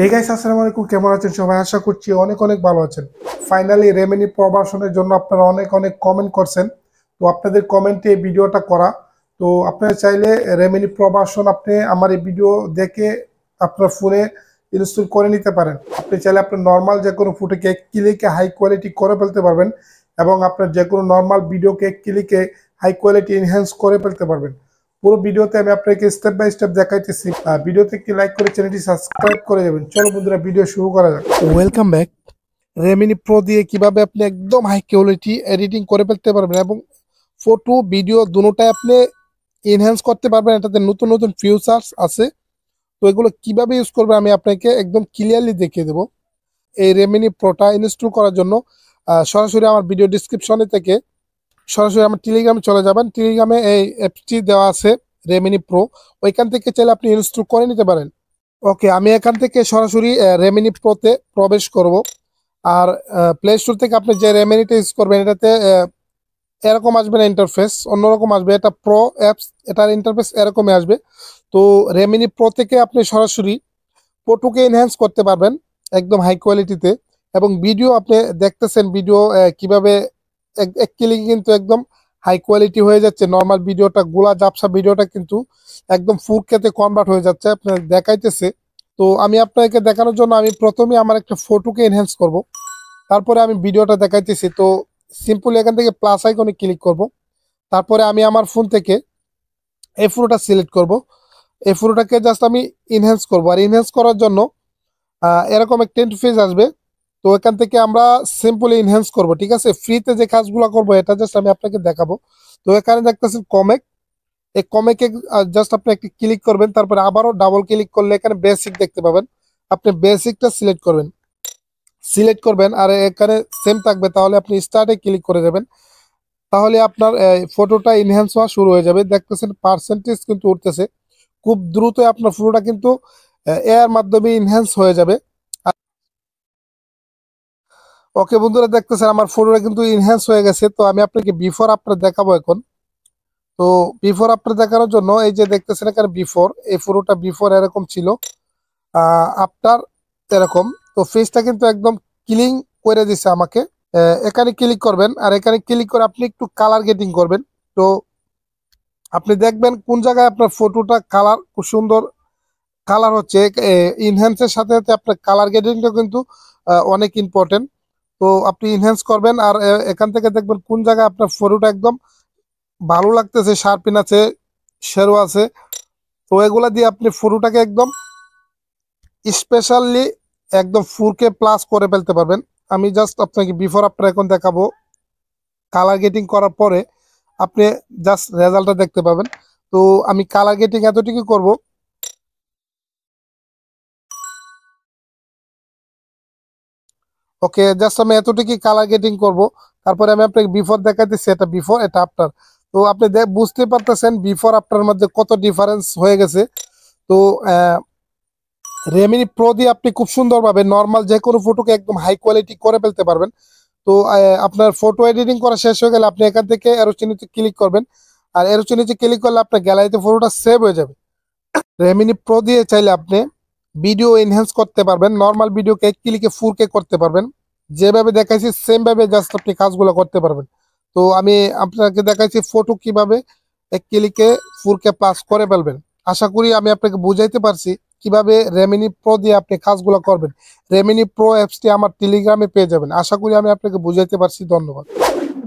এই গাইস আসসালামু আলাইকুম, কেমন আছেন সবাই? আশা করছি অনেক অনেক ভালো আছেন। ফাইনালি রেমেনি প্রবাসনের জন্য আপনারা অনেক অনেক কমেন্ট করছেন। তো আপনাদের কমেন্টে এই ভিডিওটা করা। তো আপনারা চাইলে রেমেনি প্রবাসন আপনি আমার এই ভিডিও দেখে আপনার ফোনে ইনস্টল করে নিতে পারেন। আপনি চাইলে আপনার নর্মাল যে কোনো ফটোকে এক ক্লিকে হাই কোয়ালিটি করে ফেলতে পারবেন এবং আপনার যে কোনো নর্মাল ভিডিওকে এক ক্লিকে হাই কোয়ালিটি এনহ্যান্স করে ফেলতে পারবেন। পুরো ভিডিওতে আমি আপনাকে স্টেপ বাই স্টেপ দেখাইতেছি। ভিডিওতে একটি লাইক করে চ্যানেলটি সাবস্ক্রাইব করে যাবেন। চলো বন্ধুরা, ভিডিও শুরু করা যাক। Welcome back. রেমিনি প্রো দিয়ে কিভাবে আপনি একদম হাই কোয়ালিটি এডিটিং করে ফেলতে পারবেন এবং ফটো ভিডিও দুটোটাই আপনি এনহ্যান্স করতে পারবেন। এটাতে নতুন নতুন ফিচার্স আছে। তো এগুলো কিভাবে ইউজ করবে আমি আপনাকে একদম ক্লিয়ারলি দেখিয়ে দেবো। এই রেমিনি প্রোটা ইনস্টল করার জন্য সরাসরি আমার ভিডিও ডিসক্রিপশনে থেকে সরাসরি আমার টেলিগ্রামে চলে যাবেন। টেলিগ্রামে এই অ্যাপটি দেওয়া আছে রেমিনি প্রো, ওইখান থেকে চাইলে আপনি ইনস্টল করে নিতে পারেন। ওকে, আমি এখান থেকে সরাসরি রেমিনি প্রোতে প্রবেশ করব। আর প্লে স্টোর থেকে আপনি যে রেমিনিটা ইউজ করবেন এটাতে এরকম আসবে না, ইন্টারফেস অন্যরকম আসবে। এটা প্রো অ্যাপস, এটার ইন্টারফেস এরকমই আসবে। তো রেমিনি প্রো থেকে আপনি সরাসরি ফটোকে এনহ্যান্স করতে পারবেন একদম হাই কোয়ালিটিতে। এবং ভিডিও আপনি দেখতেছেন ভিডিও কিভাবে এক ক্লিকে কিন্তু একদম হাই কোয়ালিটি হয়ে যাচ্ছে। নর্মাল ভিডিওটা গোলা জাপসা ভিডিওটা কিন্তু একদম 4K তে কনভার্ট হয়ে যাচ্ছে, আপনার দেখাইতেছে। তো আমি আপনাকে দেখানোর জন্য আমি প্রথমে আমার একটা ফটোকে এনহ্যান্স করব, তারপরে আমি ভিডিওটা দেখাইতেছি। তো সিম্পলি এখান থেকে প্লাস আইকনে ক্লিক করব, তারপরে আমি আমার ফোন থেকে এই ফটোটা সিলেক্ট করব। এই ফটোটাকে জাস্ট আমি ইনহ্যান্স করব। আর ইনহ্যান্স করার জন্য এরকম একটা ইন্টারফেস আসবে। তো এখান থেকে আমরা সিম্পলি ইনহ্যান্স করব, ঠিক আছে। ফ্রিতে যে কাজগুলো করব এটা জাস্ট আমি আপনাকে দেখাবো। তো এখানে দেখতেছেন কমেক, এই কমেকে জাস্ট আপনি একটা ক্লিক করবেন, তারপরে আবারও ডাবল ক্লিক করলে এখানে বেসিক দেখতে পাবেন। আপনি বেসিকটা সিলেক্ট করবেন আর এখানে সেম থাকবে। তাহলে আপনি স্টার্টে ক্লিক করে দেবেন, তাহলে আপনার ফটোটা ইনহ্যান্স হওয়া শুরু হয়ে যাবে। দেখতেছেন পার্সেন্টেজ কিন্তু উঠতেছে খুব দ্রুত। আপনার ফটোটা কিন্তু এর মাধ্যমে ইনহ্যান্স হয়ে যাবে। ওকে বন্ধুরা, দেখতেছেন আমার ফটোটা কিন্তু ইনহ্যান্স হয়ে গেছে। তো আমি আপনাকে বিফোর আফটার দেখাবো এখন। তো বিফোর আফটার দেখানোর জন্য এই যে দেখতেছেন এখানে বিফোর, এই ফটোটা বিফোর এরকম ছিল, আফটার এরকম। তো ফেসটা কিন্তু একদম ক্লিন করে দিছে আমাকে। এখানে ক্লিক করবেন আর এখানে ক্লিক করে আপনি একটু কালার গেটিং করবেন। তো আপনি দেখবেন কোন জায়গায় আপনার ফটোটা কালার খুব সুন্দর কালার হচ্ছে। ইনহ্যান্সের সাথে সাথে আপনার কালার গেটিংটা কিন্তু অনেক ইম্পর্টেন্ট। তো আপনি ইনহ্যান্স করবেন আর এখান থেকে দেখবেন কোন জায়গায় আপনার ফটোটা একদম ভালো লাগতেছে, শার্পিন আছে, শেরো আছে। তো এগুলা দিয়ে আপনি ফটোটাকে একদম স্পেশালি একদম 4K প্লাস করে ফেলতে পারবেন। আমি জাস্ট আপনাকে বিফোর আফটার এখন দেখাবো। কালার গেটিং করার পরে আপনি জাস্ট রেজাল্টটা দেখতে পাবেন। তো আমি কালার গেটিং এতটুকু করব। ওকে, জাস্ট আমি এতটুকু কালার গেটিং করব। তারপরে আমি আপনাকে বিফোর দেখাইতেছি, এটা বিফোর এটা আফটার। তো আপনি বুঝতে পারতেছেন বিফোর আফটার মধ্যে কত ডিফারেন্স হয়ে গেছে। তো রেমিনি প্রো দিয়ে আপনি খুব সুন্দরভাবে নর্মাল যে কোনো ফটোকে একদম হাই কোয়ালিটি করে ফেলতে পারবেন। তো আপনার ফটো এডিটিং করা শেষ হয়ে গেলে আপনি এখান থেকে এরো চিহ্নিতে ক্লিক করবেন। আর এরো চিহ্নিতে ক্লিক করলে আপনার গ্যালারিতে ফটোটা সেভ হয়ে যাবে। রেমিনি প্রো দিয়ে চাইলে আপনি ভিডিও এনহ্যান্স করতে পারবেন, নর্মাল ভিডিওকে এক ক্লিকে 4K করতে পারবেন। যেভাবে দেখাইছি সেম ভাবে জাস্ট আপনি কাজগুলো করতে পারবেন। তো আমি আপনাকে দেখাইছি ফটো কিভাবে এক ক্লিকে 4K প্লাস করে ফেলবেন। আশা করি আমি আপনাকে বুঝাইতে পারছি কিভাবে রেমিনি প্রো দিয়ে আপনি কাজগুলো করবেন। রেমিনি প্রো অ্যাপসটি আমার টেলিগ্রামে পেয়ে যাবেন। আশা করি আমি আপনাকে বুঝাইতে পারছি। ধন্যবাদ।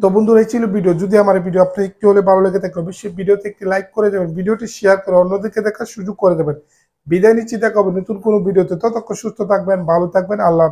তো বন্ধুরা, এই ছিল ভিডিও। যদি আমার এই ভিডিও আপনি একটু হলে ভালো লেগে থাকে অবশ্যই ভিডিওতে একটি লাইক করে দেবেন, ভিডিওটি শেয়ার করে অন্যদেরকে দেখার সুযোগ করে দেবেন। বিদায় নিচ্ছি, দেখা হবে নতুন কোনো ভিডিওতে। ততক্ষণ সুস্থ থাকবেন, ভালো থাকবেন। আল্লাহ।